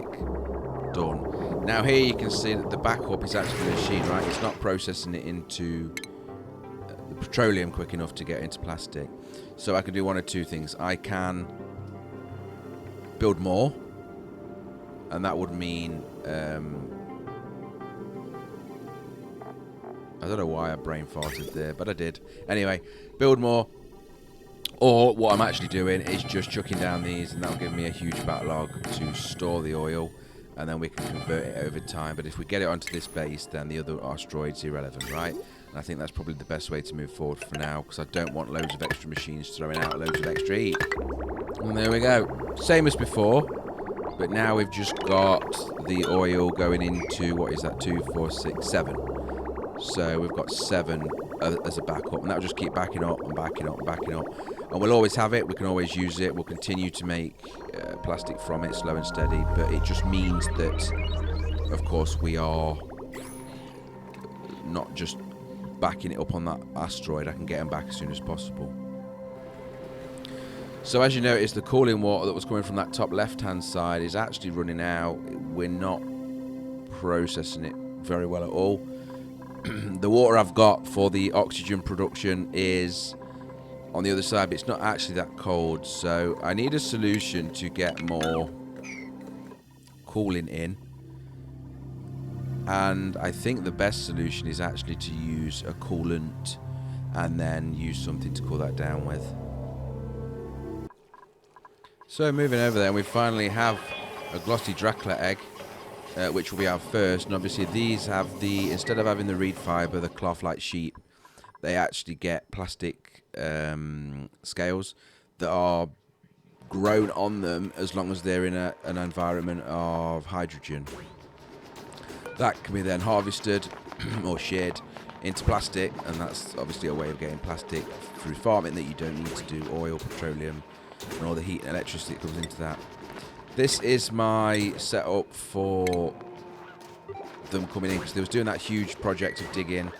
automatic done. Now here you can see that the backup is actually the machine, right? It's not processing it into the petroleum quick enough to get into plastic. So I can do one of two things. I can build more, and that would mean I don't know why I brain farted there, but I did. Anyway, build more. Or what I'm actually doing is just chucking down these, and that'll give me a huge backlog to store the oil, and then we can convert it over time. But if we get it onto this base, then the other asteroid's irrelevant, right? And I think that's probably the best way to move forward for now, because I don't want loads of extra machines throwing out loads of extra heat. And there we go. Same as before, but now we've just got the oil going into, what is that, 2, 4, 6, 7. So we've got 7 as a backup, and that'll just keep backing up and backing up and backing up. And we'll always have it, we can always use it, we'll continue to make plastic from it, slow and steady, but it just means that, of course, we are not just backing it up on that asteroid. I can get them back as soon as possible. So as you notice, the cooling water that was coming from that top left-hand side is actually running out. We're not processing it very well at all. The water I've got for the oxygen production is on the other side, but it's not actually that cold. So I need a solution to get more cooling in. And I think the best solution is actually to use a coolant and then use something to cool that down with. So moving over there, and we finally have a glossy Dracula egg, which we have first. And obviously these have the, instead of having the reed fibre, the cloth-like sheet, they actually get plastic scales that are grown on them as long as they're in an environment of hydrogen. That can be then harvested or sheared into plastic, and that's obviously a way of getting plastic through farming that you don't need to do oil, petroleum, and all the heat and electricity that comes into that. This is my setup for them coming in, because they was doing that huge project of digging,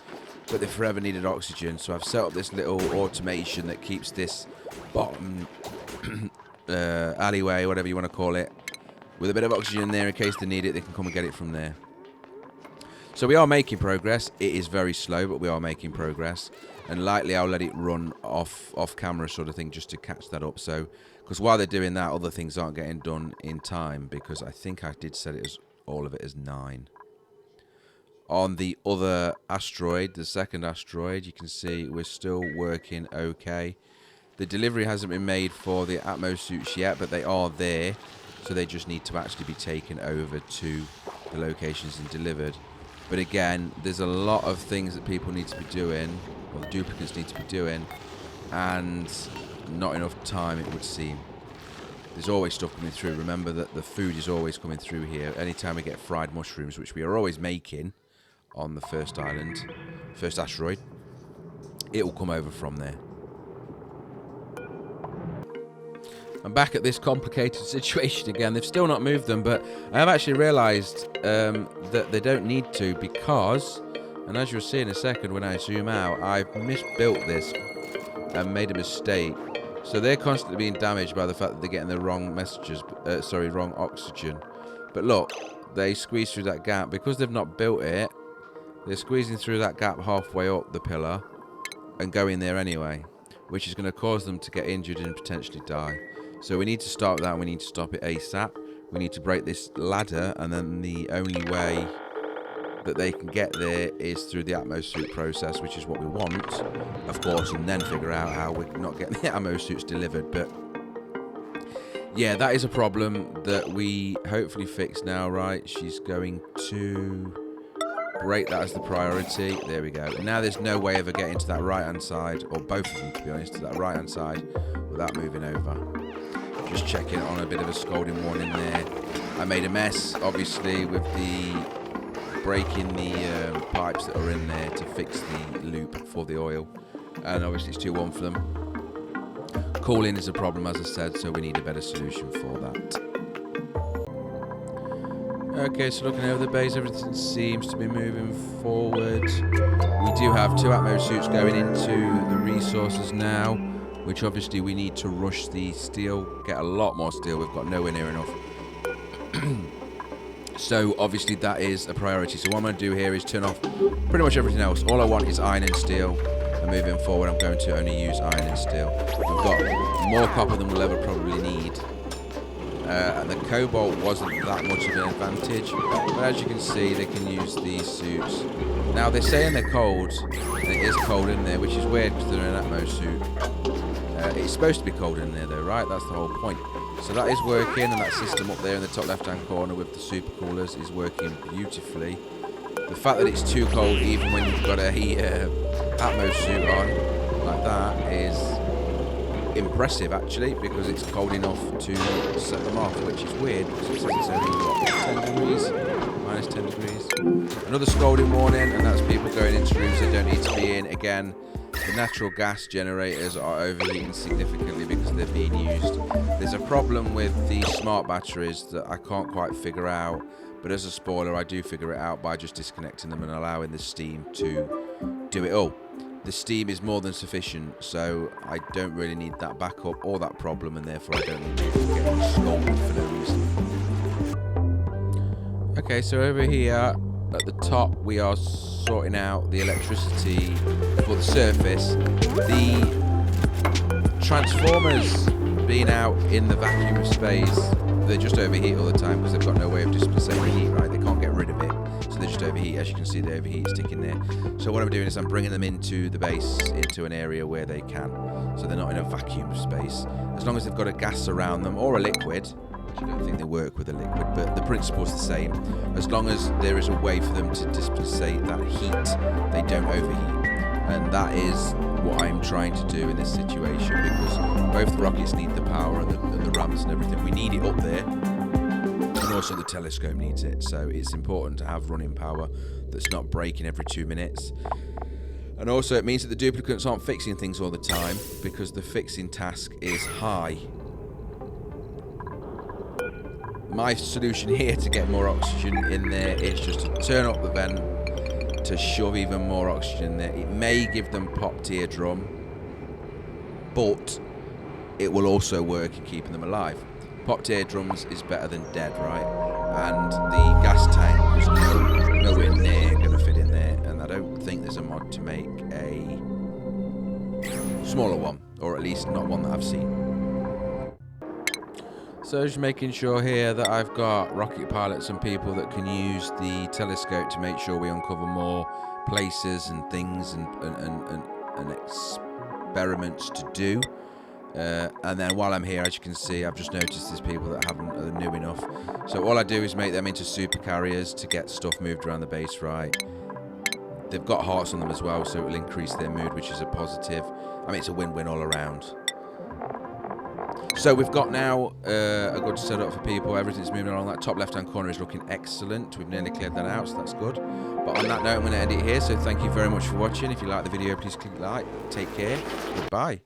but they forever needed oxygen. So I've set up this little automation that keeps this bottom alleyway, whatever you want to call it, with a bit of oxygen in there in case they need it. They can come and get it from there. So we are making progress. It is very slow, but we are making progress. And lightly, I'll let it run off camera sort of thing, just to catch that up. So, because while they're doing that, other things aren't getting done in time, because I think I did set it as all of it as 9. On the other asteroid, the second asteroid, you can see we're still working okay. The delivery hasn't been made for the ATMO suits yet, but they are there. So they just need to actually be taken over to the locations and delivered. But again, there's a lot of things that people need to be doing, or the duplicates need to be doing, and not enough time, it would seem. There's always stuff coming through. Remember that the food is always coming through here. Anytime we get fried mushrooms, which we are always making on the first island, first asteroid, it will come over from there. I'm back at this complicated situation again. They've still not moved them, but I have actually realised that they don't need to, because, and as you'll see in a second when I zoom out, I've misbuilt this and made a mistake. So they're constantly being damaged by the fact that they're getting the wrong messages, wrong oxygen. But look, they squeeze through that gap. Because they've not built it, they're squeezing through that gap halfway up the pillar and going there anyway, which is going to cause them to get injured and potentially die. So we need to stop that, and we need to stop it ASAP. We need to break this ladder, and then the only way that they can get there is through the ATMO suit process, which is what we want, of course, and then figure out how we're not getting the ATMO suits delivered. But yeah, that is a problem that we hopefully fix now, right? She's going to break that as the priority. There we go. And now there's no way of her getting to that right-hand side, or both of them, to be honest, to that right-hand side without moving over. Just checking on a bit of a scolding warning there. I made a mess, obviously, with the breaking the pipes that are in there to fix the loop for the oil. And obviously it's 2-1 for them. Cooling is a problem, as I said, so we need a better solution for that. Okay, so looking over the base, everything seems to be moving forward. We do have 2 ATMO suits going into the resources now, which obviously we need to rush the steel, get a lot more steel. We've got nowhere near enough. So obviously that is a priority. So what I'm going to do here is turn off pretty much everything else. All I want is iron and steel. And moving forward, I'm going to only use iron and steel. We've got more copper than we'll ever probably need. And the cobalt wasn't that much of an advantage. But as you can see, they can use these suits. Now, they're saying they're cold. And it is cold in there, which is weird because they're an ATMO suit. It's supposed to be cold in there, though, right? That's the whole point. So that is working, and that system up there in the top left-hand corner with the super coolers is working beautifully. The fact that it's too cold, even when you've got a ATMO suit on, like that, is impressive, actually, because it's cold enough to set them off, which is weird, because it says it's only, what, 10 degrees? Minus 10 degrees. Another scalding warning, and that's people going into rooms they don't need to be in. Again, the natural gas generators are overheating significantly because they're being used. There's a problem with these smart batteries that I can't quite figure out, but as a spoiler, I do figure it out by just disconnecting them and allowing the steam to do it all. The steam is more than sufficient, so I don't really need that backup or that problem, and therefore I don't need to get scolded for no reason. Okay, so over here at the top, we are sorting out the electricity for the surface. The transformers being out in the vacuum space, they just overheat all the time because they've got no way of dispersing heat, right? They can't get rid of it, so they just overheat. As you can see, the overheat is sticking there. So what I'm doing is I'm bringing them into the base, into an area where they can, so they're not in a vacuum space. As long as they've got a gas around them or a liquid. I don't think they work with a liquid, but the principle's the same. As long as there is a way for them to disperse that heat, they don't overheat. And that is what I'm trying to do in this situation, because both the rockets need the power and the ramps and everything. We need it up there, and also the telescope needs it. So it's important to have running power that's not breaking every 2 minutes. And also it means that the duplicates aren't fixing things all the time, because the fixing task is high. My solution here to get more oxygen in there is just to turn up the vent to shove even more oxygen there. It may give them popped eardrum, but it will also work in keeping them alive. Popped eardrums is better than dead, right? And the gas tank was nowhere near going to fit in there, and I don't think there's a mod to make a smaller one, or at least not one that I've seen. So just making sure here that I've got rocket pilots and people that can use the telescope to make sure we uncover more places and things and experiments to do. And then while I'm here, as you can see, I've just noticed there's people that are new enough. So all I do is make them into super carriers to get stuff moved around the base, right? They've got hearts on them as well, so it will increase their mood, which is a positive. I mean, it's a win-win all around. So we've got now a good setup for people. Everything's moving along. That top left-hand corner is looking excellent. We've nearly cleared that out, so that's good. But on that note, I'm going to end it here. So thank you very much for watching. If you like the video, please click like. Take care. Goodbye.